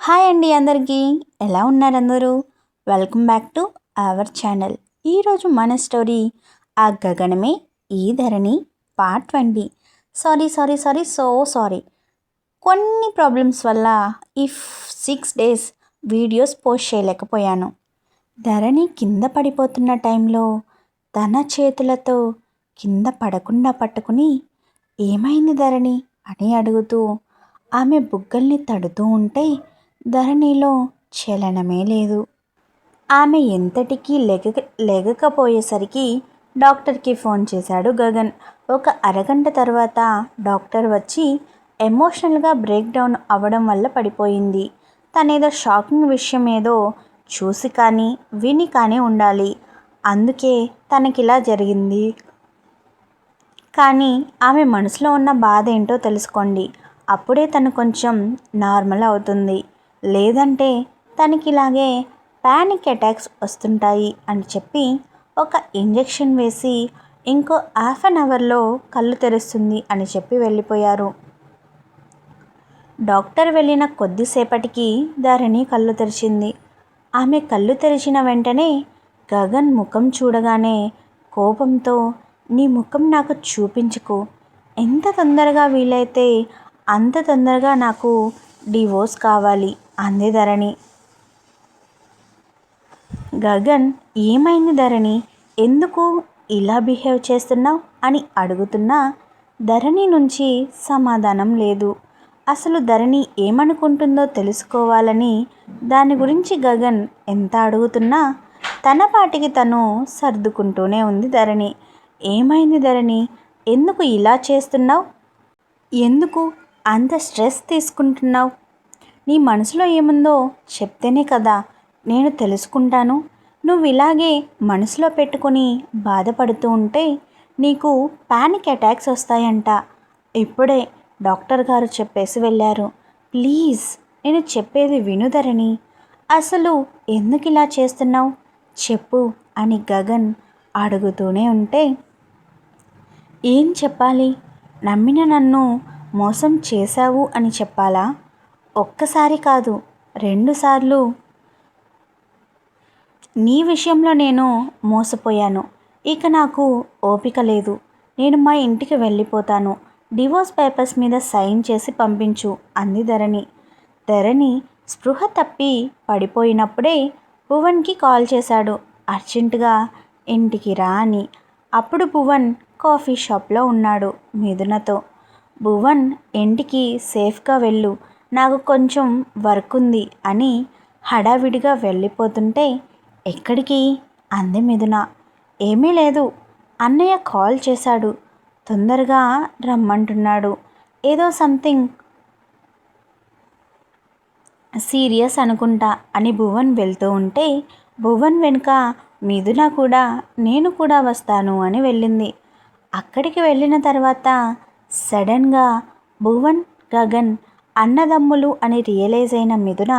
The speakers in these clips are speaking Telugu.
హాయ్ అండి అందరికీ. ఎలా ఉన్నారు అందరూ? Welcome back to our channel. ఈరోజు మన స్టోరీ ఆ గగనమే ఈ ధరణి పార్ట్ 20. సారీ. కొన్ని ప్రాబ్లమ్స్ వల్ల ఈ 6 డేస్ వీడియోస్ పోస్ట్ చేయలేకపోయాను. ధరణి కింద పడిపోతున్న టైంలో తన చేతులతో కింద పడకుండా పట్టుకుని ఏమైంది ధరణి అని అడుగుతూ ఆమె బుగ్గల్ని తడుతూ ఉంటే ధరణిలో చలనమే లేదు. ఆమె ఎంతటికీ లెగకపోయేసరికి డాక్టర్కి ఫోన్ చేశాడు గగన్. ఒక అరగంట తర్వాత డాక్టర్ వచ్చి ఎమోషనల్గా బ్రేక్ డౌన్ అవ్వడం వల్ల పడిపోయింది. తనేదో షాకింగ్ విషయం ఏదో చూసి కానీ విని కానీ ఉండాలి, అందుకే తనకిలా జరిగింది. కానీ ఆమె మనసులో ఉన్న బాధ ఏంటో తెలుసుకోండి, అప్పుడే తను కొంచెం నార్మల్ అవుతుంది. లేదంటే తనకి ఇలాగే ప్యానిక్ అటాక్స్ వస్తుంటాయి అని చెప్పి ఒక ఇంజెక్షన్ వేసి ఇంకో హాఫ్ అన్ అవర్లో కళ్ళు తెరుస్తుంది అని చెప్పి వెళ్ళిపోయారు. డాక్టర్ వెళ్ళిన కొద్దిసేపటికి ధరణి కళ్ళు తెరిచింది. ఆమె కళ్ళు తెరిచిన వెంటనే గగన్ ముఖం చూడగానే కోపంతో, నీ ముఖం నాకు చూపించుకో, ఎంత తొందరగా వీలైతే అంత తొందరగా నాకు డివోర్స్ కావాలి అంది ధరణి. గగన్, ఏమైంది ధరణి, ఎందుకు ఇలా బిహేవ్ చేస్తున్నావు అని అడుగుతున్నా ధరణి నుంచి సమాధానం లేదు. అసలు ధరణి ఏమనుకుంటుందో తెలుసుకోవాలని దాని గురించి గగన్ ఎంత అడుగుతున్నా తన పాటికి తను సర్దుకుంటూనే ఉంది ధరణి. ఏమైంది ధరణి, ఎందుకు ఇలా చేస్తున్నావు, ఎందుకు అంత స్ట్రెస్ తీసుకుంటున్నావు? నీ మనసులో ఏముందో చెప్తేనే కదా నేను తెలుసుకుంటాను. నువ్వు ఇలాగే మనసులో పెట్టుకొని బాధపడుతూ ఉంటే నీకు పానిక్ అటాక్స్ వస్తాయంట. ఇప్పుడే డాక్టర్ గారు చెప్పేసి వెళ్ళారు. ప్లీజ్ నేను చెప్పేది వినుధరణి, అసలు ఎందుకు ఇలా చేస్తున్నావు చెప్పు అని గగన్ అడుగుతూనే ఉంటే, ఏం చెప్పాలి, నమ్మిన నన్ను మోసం చేశావు అని చెప్పాలా? ఒక్కసారి కాదు 2 సార్లు నీ విషయంలో నేను మోసపోయాను. ఇక నాకు ఓపిక లేదు. నేను మా ఇంటికి వెళ్ళిపోతాను. డివోర్స్ పేపర్స్ మీద సైన్ చేసి పంపించు అంది ధరణి. ధరణి స్పృహ తప్పి పడిపోయినప్పుడే భువన్కి కాల్ చేశాడు అర్జెంటుగా ఇంటికి రా అని. అప్పుడు భువన్ కాఫీ షాప్లో ఉన్నాడు మిథునతో. భువన్, ఇంటికి సేఫ్గా వెళ్ళు, నాకు కొంచెం వర్క్ ఉంది అని హడావిడిగా వెళ్ళిపోతుంటే, ఎక్కడికి అంది మిథున. ఏమీ లేదు, అన్నయ్య కాల్ చేశాడు, తొందరగా రమ్మంటున్నాడు, ఏదో సంథింగ్ సీరియస్ అనుకుంటా అని భువన్ వెళ్తూ ఉంటే భువన్ వెనుక మిథున కూడా నేను కూడా వస్తాను అని వెళ్ళింది. అక్కడికి వెళ్ళిన తర్వాత సడన్గా భువన్ గగన్ అన్నదమ్ములు అని రియలైజ్ అయిన మిథున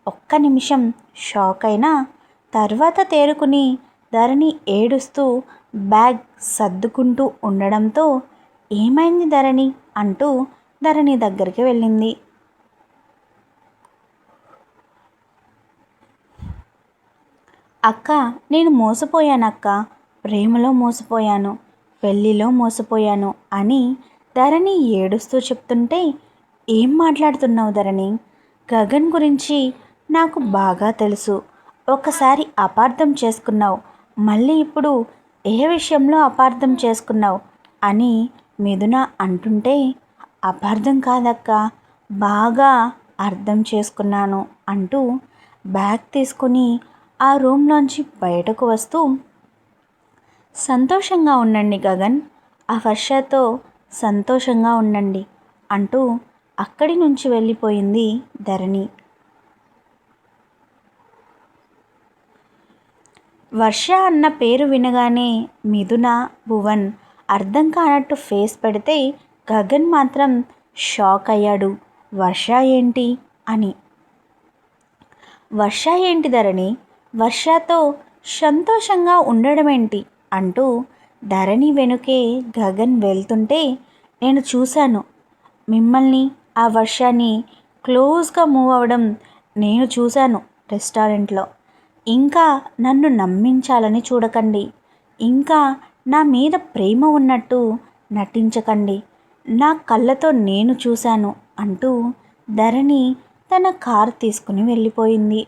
ఒక్క నిమిషం షాక్ అయినా తర్వాత తేరుకుని ధరణి ఏడుస్తూ బ్యాగ్ సర్దుకుంటూ ఉండడంతో, ఏమైంది ధరణి అంటూ ధరణి దగ్గరికి వెళ్ళింది. అక్క, నేను మోసపోయానక్క, ప్రేమలో మోసపోయాను, పెళ్ళిలో మోసపోయాను అని ధరణి ఏడుస్తూ చెప్తుంటే, ఏం మాట్లాడుతున్నావు ధరణి, గగన్ గురించి నాకు బాగా తెలుసు, ఒకసారి అపార్థం చేసుకున్నావు, మళ్ళీ ఇప్పుడు ఏ విషయంలో అపార్థం చేసుకున్నావు అని మిథున అంటుంటే, అపార్థం కాదక్క, బాగా అర్థం చేసుకున్నాను అంటూ బ్యాగ్ తీసుకుని ఆ రూమ్లోంచి బయటకు వస్తూ, సంతోషంగా ఉండండి గగన్, ఆ వర్షతో సంతోషంగా ఉండండి అంటూ అక్కడి నుంచి వెళ్ళిపోయింది ధరణి. వర్ష అన్న పేరు వినగానే మిథున, భువన్ అర్థం కానట్టు ఫేస్ పెడితే గగన్ మాత్రం షాక్ అయ్యాడు. వర్ష ఏంటి అని. వర్ష ఏంటి ధరణి, వర్షతో సంతోషంగా ఉండడమేంటి అంటూ ధరణి వెనుకే గగన్ వెళ్తుంటే, నేను చూశాను మిమ్మల్ని ఆ వర్షాన్ని క్లోజ్గా మూవ్ అవ్వడం, నేను చూశాను రెస్టారెంట్లో. ఇంకా నన్ను నమ్మించాలని చూడకండి. ఇంకా నా మీద ప్రేమ ఉన్నట్టు నటించకండి. నా కళ్ళతో నేను చూశాను అంటూ ధరణి తన కారు తీసుకుని వెళ్ళిపోయింది.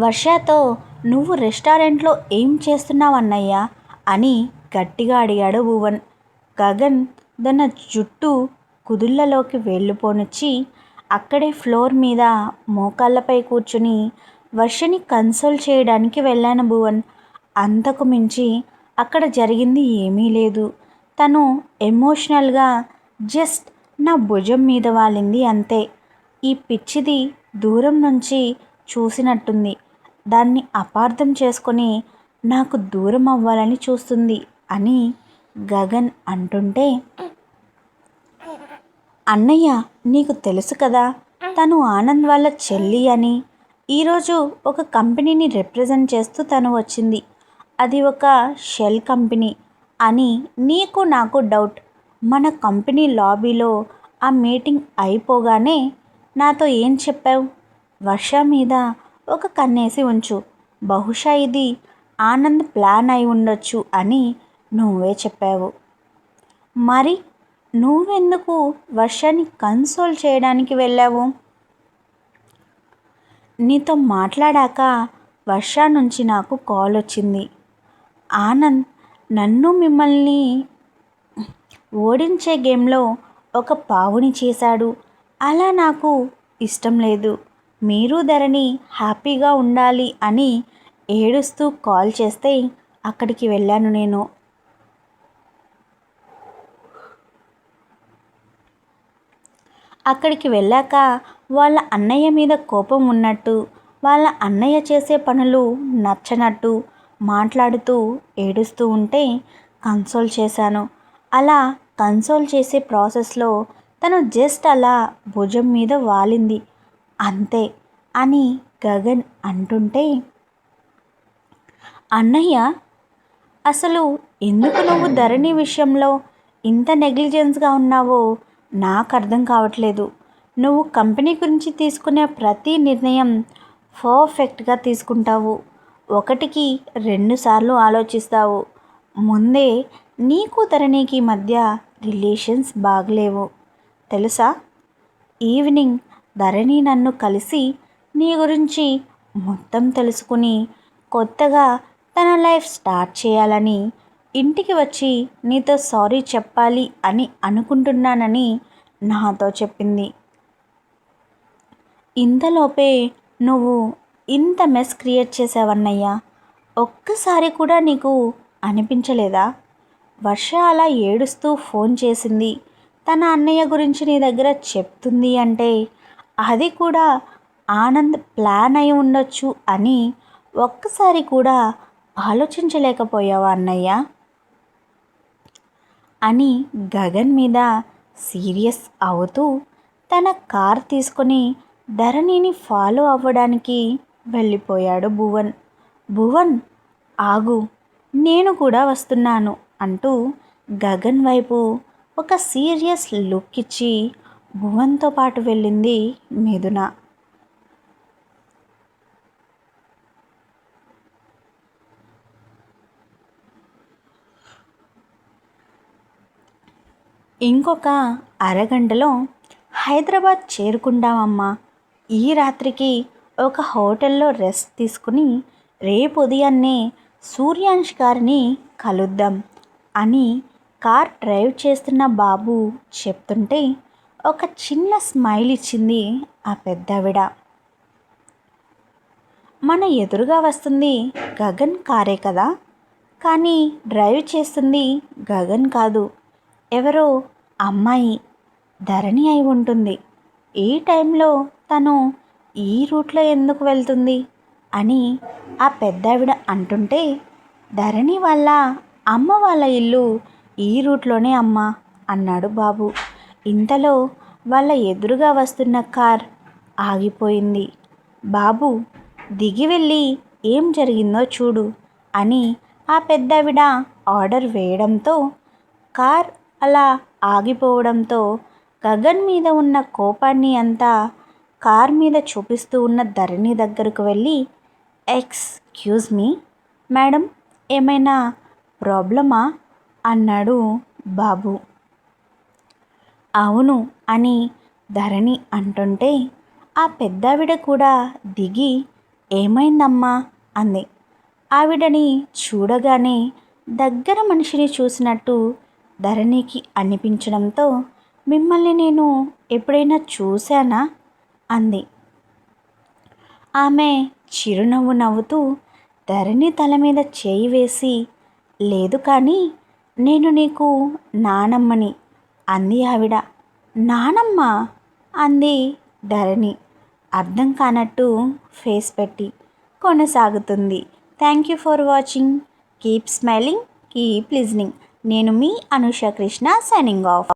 వర్షతో నువ్వు రెస్టారెంట్లో ఏం చేస్తున్నావు అన్నయ్య అని గట్టిగా అడిగాడు భువన్. గగన్ తన జుట్టు కుదుళ్లలోకి వెళ్ళిపోనిచ్చి అక్కడే ఫ్లోర్ మీద మోకాళ్ళపై కూర్చుని వర్షని కన్సోల్ చేయడానికి వెళ్ళాను భువన్. అంతకు మించి అక్కడ జరిగింది ఏమీ లేదు. తను ఎమోషనల్గా జస్ట్ నా భుజం మీద వాలింది అంతే. ఈ పిచ్చిది దూరం నుంచి చూసినట్టుంది. దాన్ని అపార్థం చేసుకొని నాకు దూరం అవ్వాలని చూస్తుంది అని గగన్ అంటుంటే, అన్నయ్య నీకు తెలుసు కదా తను ఆనంద్ వాళ్ళ చెల్లి అని. ఈరోజు ఒక కంపెనీని రిప్రజెంట్ చేస్తూ తను వచ్చింది. అది ఒక షెల్ కంపెనీ అని నీకు నాకు డౌట్. మన కంపెనీ లాబీలో ఆ మీటింగ్ అయిపోగానే నాతో ఏం చెప్పావు? వర్ష మీద ఒక కన్నేసి ఉంచు. బహుశా ఇది ఆనంద్ ప్లాన్ అయి ఉండొచ్చు అని నువ్వే చెప్పావు. మరి నువ్వెందుకు వర్షాన్ని కన్సోల్ చేయడానికి వెళ్ళావు? నీతో మాట్లాడాక వర్ష నుంచి నాకు కాల్ వచ్చింది. ఆనంద్ నన్ను మిమ్మల్ని ఓడించే గేమ్లో ఒక పావుని చేశాడు. అలా నాకు ఇష్టం లేదు. మీరు ధరణి హ్యాపీగా ఉండాలి అని ఏడుస్తూ కాల్ చేస్తే అక్కడికి వెళ్ళాను నేను. అక్కడికి వెళ్ళాక వాళ్ళ అన్నయ్య మీద కోపం ఉన్నట్టు, వాళ్ళ అన్నయ్య చేసే పనులు నచ్చనట్టు మాట్లాడుతూ ఏడుస్తూ ఉంటే కన్సోల్ చేశాను. అలా కన్సోల్ చేసే ప్రాసెస్లో తను జస్ట్ అలా భుజం మీద వాలింది అంతే అని గగన్ అంటుంటే, అన్నయ్య అసలు ఎందుకు నువ్వు ధరణి విషయంలో ఇంత నెగ్లిజెన్స్గా ఉన్నావో నాకు అర్థం కావట్లేదు. నువ్వు కంపెనీ గురించి తీసుకునే ప్రతి నిర్ణయం పర్ఫెక్ట్గా తీసుకుంటావు. ఒకటికి 2 సార్లు ఆలోచిస్తావు. ముందే నీకు ధరణికి మధ్య రిలేషన్స్ బాగలేవు తెలుసా. ఈవినింగ్ ధరణి నన్ను కలిసి నీ గురించి మొత్తం తెలుసుకుని కొత్తగా తన లైఫ్ స్టార్ట్ చేయాలని ఇంటికి వచ్చి నీతో సారీ చెప్పాలి అని అనుకుంటున్నానని నాతో చెప్పింది. ఇంతలోపే నువ్వు ఇంత మెస్ క్రియేట్ చేసావన్నయ్యా. ఒక్కసారి కూడా నీకు అనిపించలేదా? వర్ష అలా ఏడుస్తూ ఫోన్ చేసింది, తన అన్నయ్య గురించి నీ దగ్గర చెప్తుంది అంటే అది కూడా ఆనంద్ ప్లాన్ అయి ఉండొచ్చు అని ఒక్కసారి కూడా ఆలోచించలేకపోయావా అన్నయ్య అని గగన్ మీద సీరియస్ అవుతూ తన కార్ తీసుకొని ధరణిని ఫాలో అవ్వడానికి వెళ్ళిపోయాడు భువన్. భువన్ ఆగు, నేను కూడా వస్తున్నాను అంటూ గగన్ వైపు ఒక సీరియస్ లుక్ ఇచ్చి భువన్తో పాటు వెళ్ళింది మిథున. ఇంకొక అరగంటలో హైదరాబాద్ చేరుకుంటామమ్మా. ఈ రాత్రికి ఒక హోటల్లో రెస్ట్ తీసుకుని రేపు ఉదయాన్నే సూర్యాంష్ గారిని కలుద్దాం అని కార్ డ్రైవ్ చేస్తున్న బాబు చెప్తుంటే ఒక చిన్న స్మైల్ ఇచ్చింది ఆ పెద్దావిడ. మన ఎదురుగా వస్తుంది గగన్ కారే కదా, కానీ డ్రైవ్ చేస్తుంది గగన్ కాదు, ఎవరో అమ్మాయి ధరణి అయి ఉంటుంది. ఈ టైంలో తను ఈ రూట్లో ఎందుకు వెళ్తుంది అని ఆ పెద్దావిడ అంటుంటే, ధరణి వాళ్ళ అమ్మ వాళ్ళ ఇల్లు ఈ రూట్లోనే అమ్మా అన్నాడు బాబు. ఇంతలో వాళ్ళ ఎదురుగా వస్తున్న కార్ ఆగిపోయింది. బాబు దిగి వెళ్ళి ఏం జరిగిందో చూడు అని ఆ పెద్దావిడ ఆర్డర్ వేయడంతో కార్ అలా ఆగిపోవడంతో గగన్ మీద ఉన్న కోపాన్ని అంతా కార్ మీద చూపిస్తూ ఉన్న ధరణి దగ్గరకు వెళ్ళి, ఎక్స్క్యూజ్ మీ మేడం, ఏమైనా ప్రాబ్లమా అన్నాడు బాబు. అవును అని ధరణి అంటుంటే ఆ పెద్దావిడ కూడా దిగి, ఏమైందమ్మా అంది. ఆవిడని చూడగానే దగ్గర మనిషిని చూసినట్టు ధరణికి అనిపించడంతో, మిమ్మల్ని నేను ఎప్పుడైనా చూశానా అంది. ఆమె చిరునవ్వు నవ్వుతూ ధరణి తల మీద చేయి వేసి, లేదు కానీ నేను నీకు నానమ్మని అంది ఆవిడ. నానమ్మ అంది ధరణి అర్థం కానట్టు ఫేస్ పెట్టి. కొనసాగుతుంది. Thank you for watching. Keep smiling, keep listening. నేను మీ అనుష కృష్ణ, సైనింగ్ ఆఫ్.